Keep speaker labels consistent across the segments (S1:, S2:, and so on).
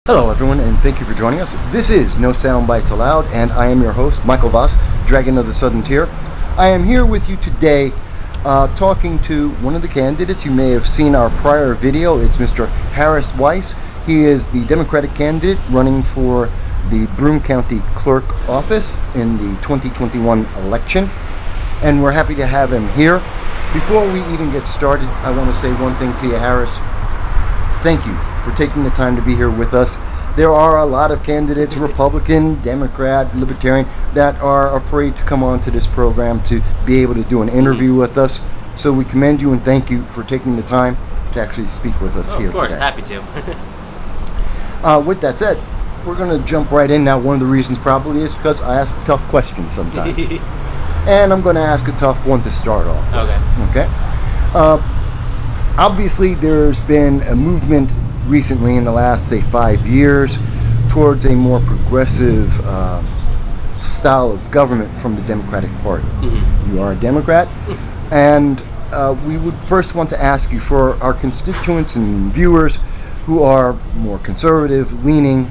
S1: Hello everyone, and thank you for joining us. This is No Soundbites Allowed, and I am your host, Michael Voss, Dragon of the Southern Tier. I am here with you today talking to one of the candidates. You may have seen our prior video. It's Mr. Harris Weiss. He is the Democratic candidate running for the Broome County Clerk office in the 2021 election, and we're happy to have him here. Before we even get started, I want to say one thing to you, Harris. Thank you for taking the time to be here with us. There are a lot of candidates, Republican, Democrat, Libertarian, that are afraid to come on to this program to be able to do an interview with us. So we commend you and thank you for taking the time to actually speak with us here
S2: Of course,
S1: today.
S2: happy to.
S1: With that said, we're going to jump right in now. One of the reasons probably is because I ask tough questions sometimes. And I'm going to ask a tough one to start off with. Okay. Obviously, there's been a movement recently in the last, say, 5 years towards a more progressive style of government from the Democratic Party. Mm-hmm. You are a Democrat, and we would first want to ask you, for our constituents and viewers who are more conservative leaning,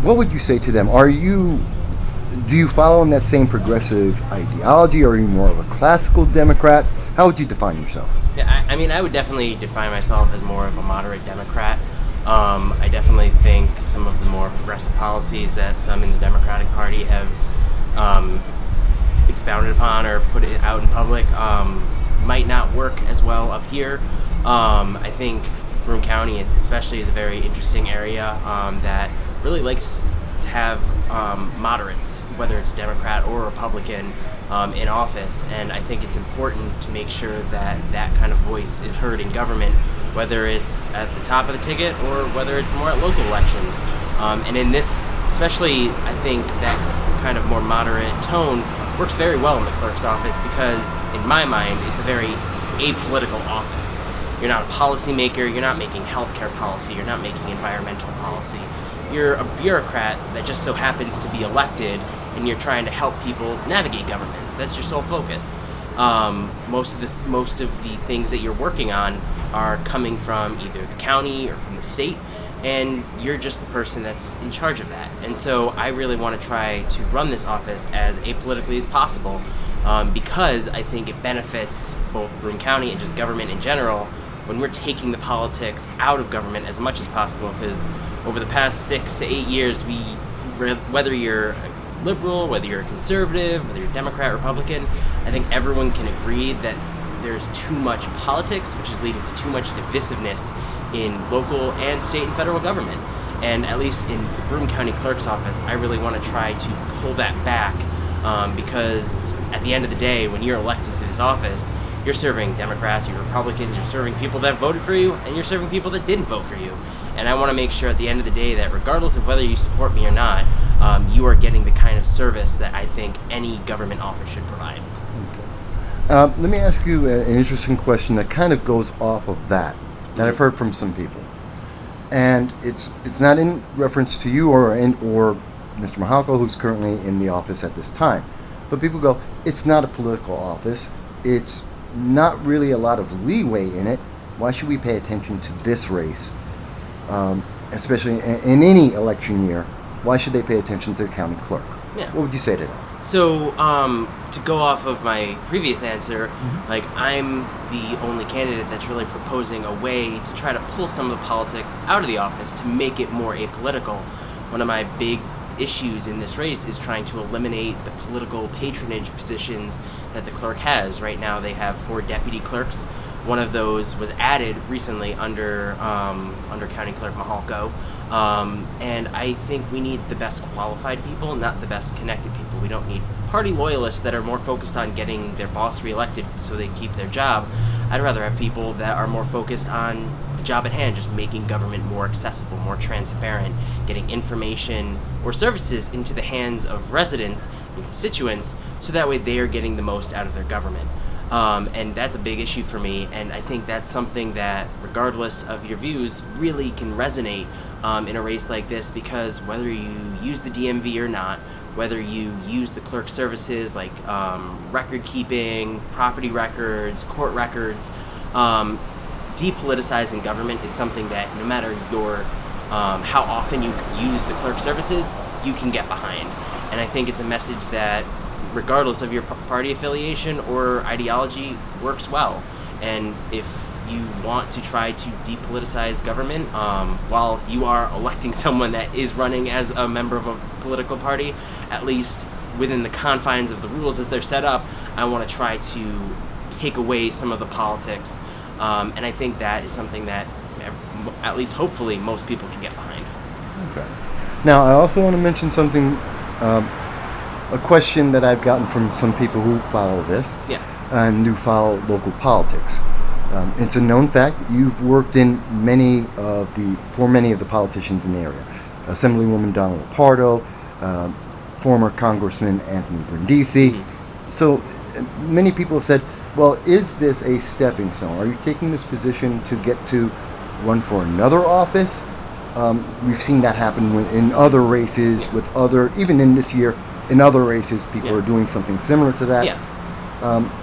S1: what would you say to them? Do you follow in that same progressive ideology? Are you more of a classical Democrat? How would you define yourself?
S2: Yeah, I mean, I would definitely define myself as more of a moderate Democrat. I definitely think some of the more progressive policies that some in the Democratic Party have expounded upon or put it out in public might not work as well up here. I think Broome County especially is a very interesting area that really likes to have moderates, whether it's a Democrat or a Republican, in office, and I think it's important to make sure that that kind of voice is heard in government, whether it's at the top of the ticket or whether it's more at local elections. And in this, especially, I think that kind of more moderate tone works very well in the clerk's office because, in my mind, it's a very apolitical office. You're not a policymaker, you're not making healthcare policy, you're not making environmental policy. You're a bureaucrat that just so happens to be elected, and you're trying to help people navigate government. That's your sole focus. Most of the things that you're working on are coming from either the county or from the state, and you're just the person that's in charge of that. And so I really want to try to run this office as apolitically as possible, because I think it benefits both Broome County and just government in general when we're taking the politics out of government as much as possible, because over the past 6 to 8 years, whether you're liberal, whether you're a conservative, whether you're Democrat, Republican, I think everyone can agree that there's too much politics, which is leading to too much divisiveness in local and state and federal government. And at least in the Broome County Clerk's office, I really want to try to pull that back, because at the end of the day, when you're elected to this office, you're serving Democrats, you're Republicans, you're serving people that voted for you, and you're serving people that didn't vote for you. And I want to make sure at the end of the day that regardless of whether you support me or not, you are getting the kind of service that I think any government office should provide.
S1: Okay. Let me ask you an interesting question that kind of goes off of that I've heard from some people. And it's not in reference to you or Mr. Mihalko, who's currently in the office at this time. But people go, it's not a political office. It's not really a lot of leeway in it. Why should we pay attention to this race? Especially in any election year, why should they pay attention to the county clerk?
S2: Yeah.
S1: What would you say to that?
S2: So, to go off of my previous answer, like, I'm the only candidate that's really proposing a way to try to pull some of the politics out of the office to make it more apolitical. One of my big issues in this race is trying to eliminate the political patronage positions that the clerk has. Right now they have 4 deputy clerks. One of those was added recently under County Clerk Mihalko, and I think we need the best qualified people, not the best connected people. We don't need party loyalists that are more focused on getting their boss reelected so they keep their job. I'd rather have people that are more focused on the job at hand, just making government more accessible, more transparent, getting information or services into the hands of residents and constituents so that way they are getting the most out of their government. And that's a big issue for me, and I think that's something that, regardless of your views, really can resonate in a race like this, because whether you use the DMV or not, whether you use the clerk services like record keeping, property records, court records, depoliticizing government is something that no matter your how often you use the clerk services, you can get behind. And I think it's a message that, regardless of your party affiliation or ideology, works well. And if you want to try to depoliticize government, while you are electing someone that is running as a member of a political party, at least within the confines of the rules as they're set up, I want to try to take away some of the politics. And I think that is something that, at least hopefully, most people can get behind.
S1: Okay. Now, I also want to mention something, a question that I've gotten from some people who follow this, and who follow local politics. It's a known fact. You've worked in for many of the politicians in the area. Assemblywoman Donna Pardo, former Congressman Anthony Brindisi.
S2: Mm-hmm.
S1: So many people have said, well, is this a stepping stone? Are you taking this position to get to run for another office? We've seen that happen in other races, even in this year, in other races, people are doing something similar to that.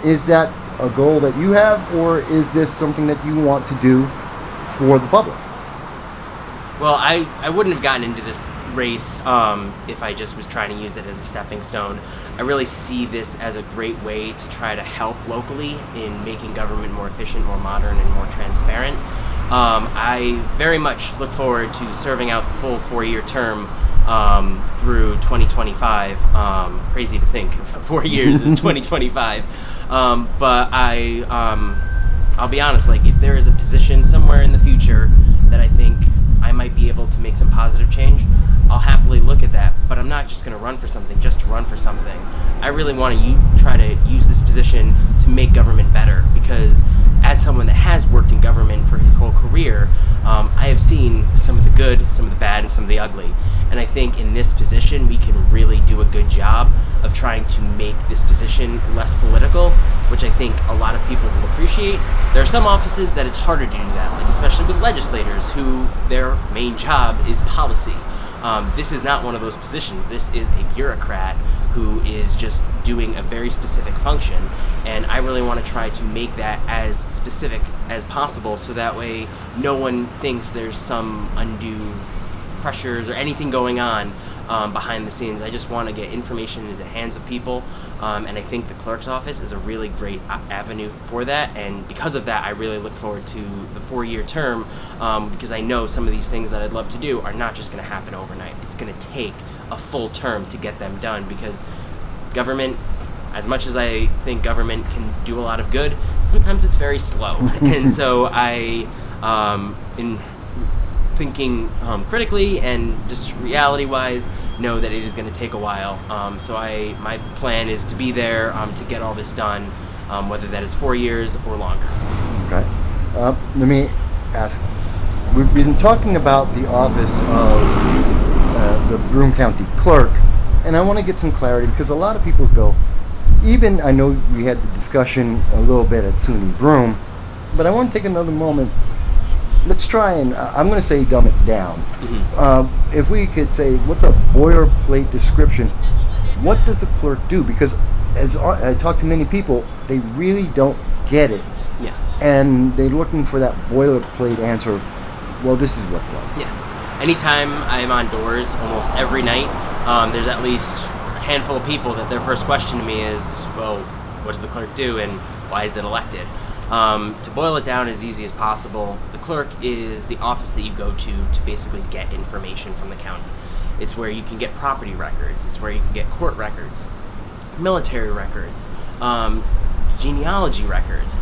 S1: Is that a goal that you have, or is this something that you want to do for the public?
S2: Well, I wouldn't have gotten into this race if I just was trying to use it as a stepping stone. I really see this as a great way to try to help locally in making government more efficient, more modern, and more transparent. I very much look forward to serving out the full 4-year term through 2025. Crazy to think 4 years is 2025. But I'll be honest, like, if there is a position somewhere in the future that I think I might be able to make some positive change, I'll happily look at that. But I'm not just going to run for something just to run for something. I really want to try to use this position to make government better, because as someone that has worked in government for his whole career, I have seen some of the good, some of the bad, and some of the ugly. And I think in this position, we can really do a good job of trying to make this position less political, which I think a lot of people will appreciate. There are some offices that it's harder to do that, like especially with legislators who their main job is policy. This is not one of those positions. This is a bureaucrat who is just doing a very specific function, and I really want to try to make that as specific as possible, so that way no one thinks there's some undue pressures or anything going on behind the scenes. I just want to get information into the hands of people, and I think the clerk's office is a really great avenue for that. And because of that, I really look forward to the 4-year term, because I know some of these things that I'd love to do are not just going to happen overnight. It's going to take a full term to get them done, because government, as much as I think government can do a lot of good, sometimes it's very slow. And so in thinking critically and just reality-wise, know that it is going to take a while. So my plan is to be there to get all this done, whether that is 4 years or longer.
S1: Okay. Let me ask. We've been talking about the office of the Broome County Clerk, and I want to get some clarity, because a lot of people go, even I know we had the discussion a little bit at SUNY Broome, but I want to take another moment. Let's try and, I'm going to say dumb it down. Mm-hmm. If we could say, what's a boilerplate description? What does a clerk do? Because as I talk to many people, they really don't get it.
S2: Yeah.
S1: And they're looking for that boilerplate answer of, well, this is what it does.
S2: Yeah. Anytime I'm on doors, almost every night, there's at least a handful of people that their first question to me is, well, what does the clerk do and why is it elected? To boil it down as easy as possible, the clerk is the office that you go to basically get information from the county. It's where you can get property records, it's where you can get court records, military records, genealogy records.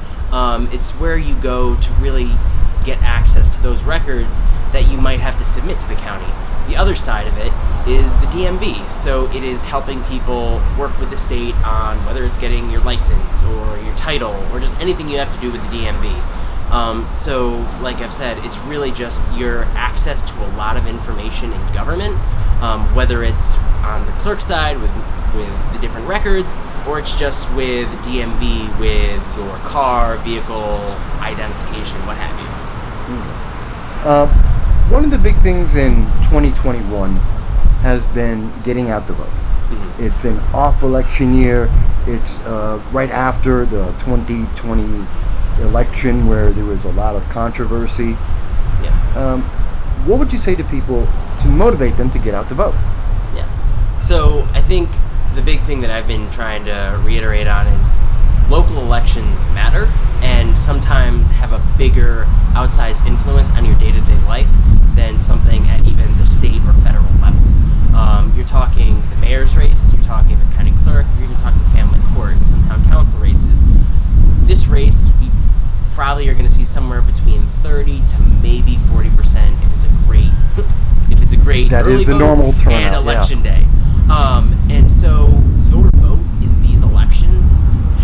S2: It's where you go to really get access to those records that you might have to submit to the county. The other side of it is the DMV. So it is helping people work with the state on whether it's getting your license or your title or just anything you have to do with the DMV. So like I've said, it's really just your access to a lot of information in government, whether it's on the clerk side with the different records, or it's just with DMV with your car, vehicle, identification, what have you.
S1: One of the big things in 2021 has been getting out the vote. Mm-hmm. It's an off-election year. It's right after the 2020 election where there was a lot of controversy.
S2: Yeah.
S1: what would you say to people to motivate them to get out to vote?
S2: Yeah. So I think the big thing that I've been trying to reiterate on is local elections matter and sometimes have a bigger outsized influence on your day-to-day life than something at even the state or federal level. You're talking the mayor's race, you're talking the county clerk, you're even talking family court, some town council races. This race, we probably are going to see somewhere between 30 to maybe 40% if it's a great
S1: That
S2: early
S1: is the
S2: vote
S1: normal turnout,
S2: and election
S1: yeah.
S2: day. And so your vote in these elections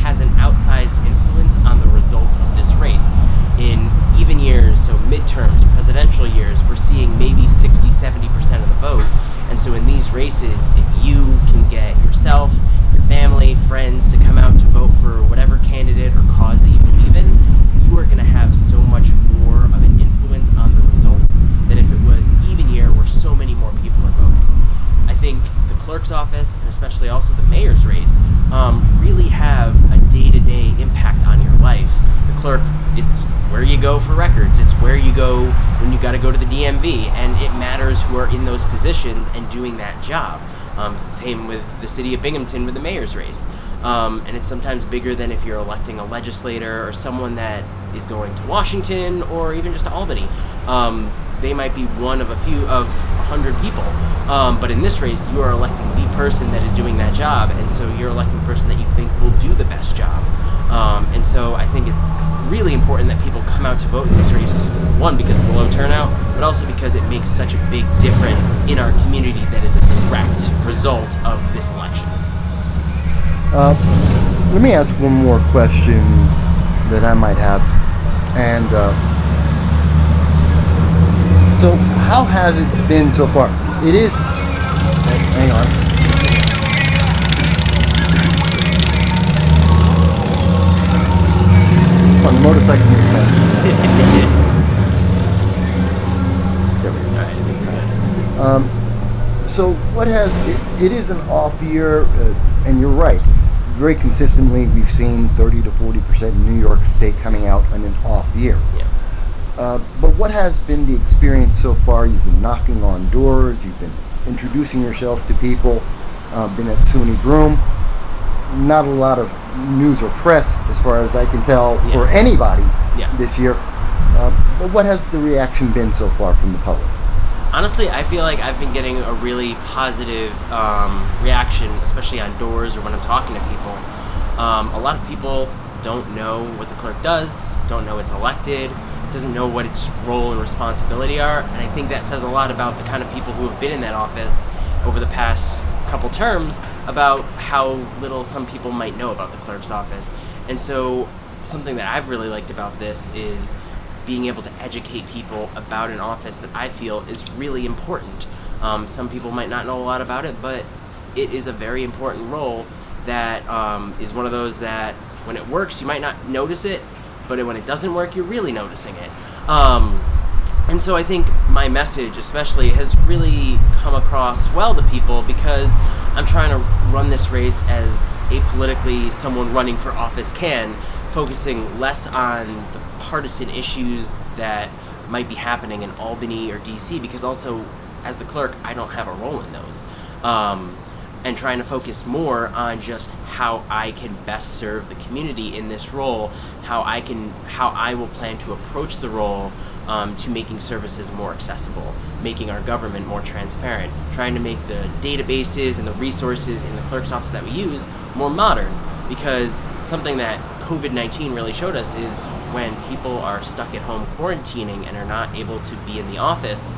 S2: has an outsized influence on the results of this race. In even years, so midterms, presidential years, we're seeing maybe 60-70% of the vote. And so in these races, if you can get yourself, your family, friends to come out to vote for whatever candidate or cause that you believe in, you are going to have so much more of an influence on the results than if it was an even year where so many more people are voting. I think the clerk's office, and especially also the mayor's race, really have a day-to-day impact on your life. The clerk, it's where you go for records, it's where you go when you got to go to the DMV, and it matters who are in those positions and doing that job. It's the same with the city of Binghamton with the mayor's race. And it's sometimes bigger than if you're electing a legislator or someone that is going to Washington or even just to Albany. They might be one of a few of 100 people. But in this race, you are electing the person that is doing that job, and so you're electing the person that you think will do the best job. And so I think it's really important that people come out to vote in these races, one, because of the low turnout, but also because it makes such a big difference in our community that is a direct result of this election.
S1: Let me ask one more question that I might have. And so how has it been so far? It is... Hang on. On the motorcycle moves fast. There we go.
S2: All right, I think we're good.
S1: So what has it is an off year, and you're right. Very consistently, we've seen 30 to 40% in New York State coming out on an off year.
S2: Yeah.
S1: But what has been the experience so far? You've been knocking on doors. You've been introducing yourself to people. Been at SUNY Broome. Not a lot of news or press, as far as I can tell, for anybody this year. But what has the reaction been so far from the public?
S2: Honestly, I feel like I've been getting a really positive reaction, especially on doors or when I'm talking to people. A lot of people don't know what the clerk does, don't know it's elected, doesn't know what its role and responsibility are, and I think that says a lot about the kind of people who have been in that office over the past couple terms about how little some people might know about the clerk's office. And so something that I've really liked about this is being able to educate people about an office that I feel is really important. Some people might not know a lot about it, but it is a very important role that is one of those that when it works, you might not notice it, but when it doesn't work, you're really noticing it. And so I think my message especially has really come across well to people because I'm trying to run this race as apolitically someone running for office can, focusing less on the partisan issues that might be happening in Albany or DC, because also as the clerk, I don't have a role in those. And trying to focus more on just how I can best serve the community in this role, how I will plan to approach the role to making services more accessible, making our government more transparent, trying to make the databases and the resources in the clerk's office that we use more modern, because something that COVID-19 really showed us is when people are stuck at home quarantining and are not able to be in the office,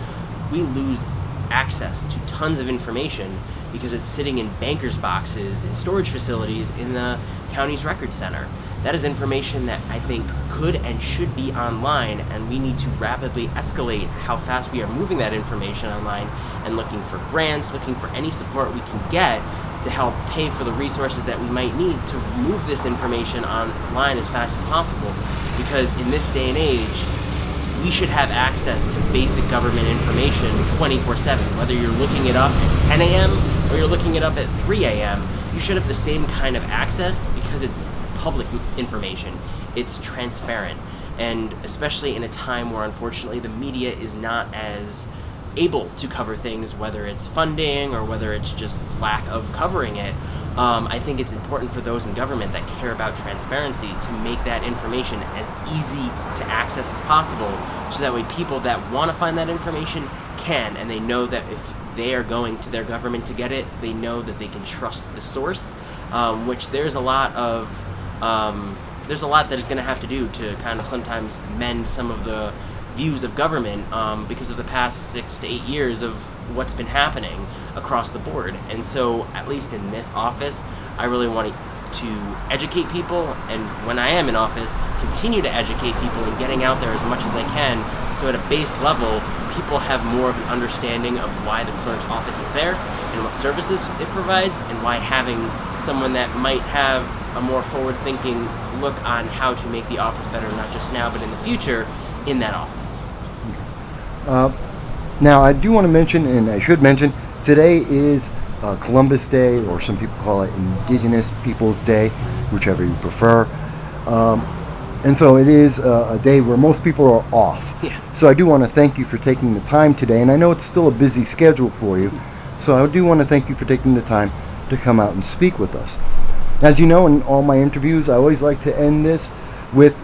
S2: we lose access to tons of information because it's sitting in bankers' boxes, in storage facilities, in the county's record center. That is information that I think could and should be online, and we need to rapidly escalate how fast we are moving that information online and looking for grants, looking for any support we can get to help pay for the resources that we might need to move this information online as fast as possible. Because in this day and age, we should have access to basic government information 24/7. Whether you're looking it up at 10 a.m. or you're looking it up at 3 a.m., you should have the same kind of access because it's public information. It's transparent. and especially in a time where unfortunately the media is not as able to cover things, whether it's funding or whether it's just lack of covering it. I think it's important for those in government that care about transparency to make that information as easy to access as possible, so that way people that want to find that information can, and they know that if they are going to their government to get it, they know that they can trust the source, which there's a lot that is going to have to do to kind of sometimes mend some of the views of government because of the past 6 to 8 years of what's been happening across the board. And so, at least in this office, I really want to educate people, and when I am in office, continue to educate people and getting out there as much as I can, so at a base level, people have more of an understanding of why the clerk's office is there and what services it provides, and why having someone that might have a more forward-thinking look on how to make the office better, not just now but in the future, in that office.
S1: Now, I do want to mention, and I should mention, today is Columbus Day, or some people call it Indigenous Peoples Day, whichever you prefer. And so it is a day where most people are off.
S2: Yeah.
S1: So I do want to thank you for taking the time today, and I know it's still a busy schedule for you, so I do want to thank you for taking the time to come out and speak with us. As you know, in all my interviews, I always like to end this with,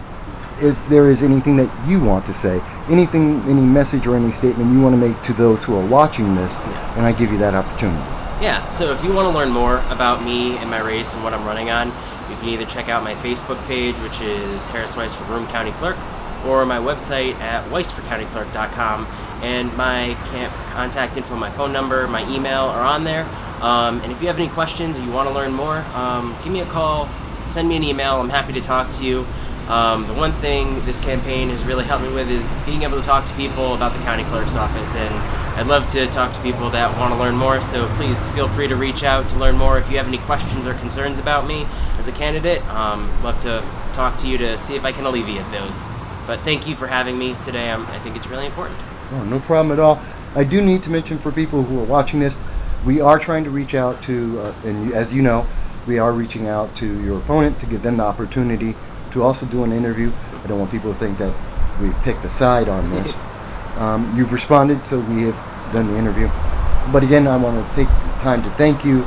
S1: if there is anything that you want to say, any message or any statement you want to make to those who are watching this, and I give you that opportunity.
S2: Yeah, so if you want to learn more about me and my race and what I'm running on, you can either check out my Facebook page, which is Harris Weiss for Broome County Clerk, or my website at weissforcountyclerk.com, and my contact info, my phone number, my email are on there. And if you have any questions or you want to learn more, give me a call, send me an email. I'm happy to talk to you. The one thing this campaign has really helped me with is being able to talk to people about the county clerk's office, and I'd love to talk to people that want to learn more, so please feel free to reach out to learn more. If you have any questions or concerns about me as a candidate, love to talk to you to see if I can alleviate those. But thank you for having me today. I think it's really important.
S1: Oh, no problem at all. I do need to mention for people who are watching this, we are trying to reach out to, and as you know, we are reaching out to your opponent to give them the opportunity to also do an interview. I don't want people to think that we've picked a side on this. You've responded, so we have done the interview. But again, I want to take time to thank you,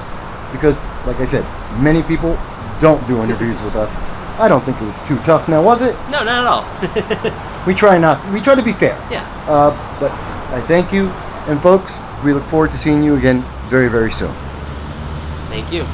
S1: because, like I said, many people don't do interviews with us. I don't think it was too tough. Now, was it?
S2: No, not at all.
S1: We try to be fair.
S2: Yeah.
S1: But I thank you, and folks, we look forward to seeing you again very, very soon.
S2: Thank you.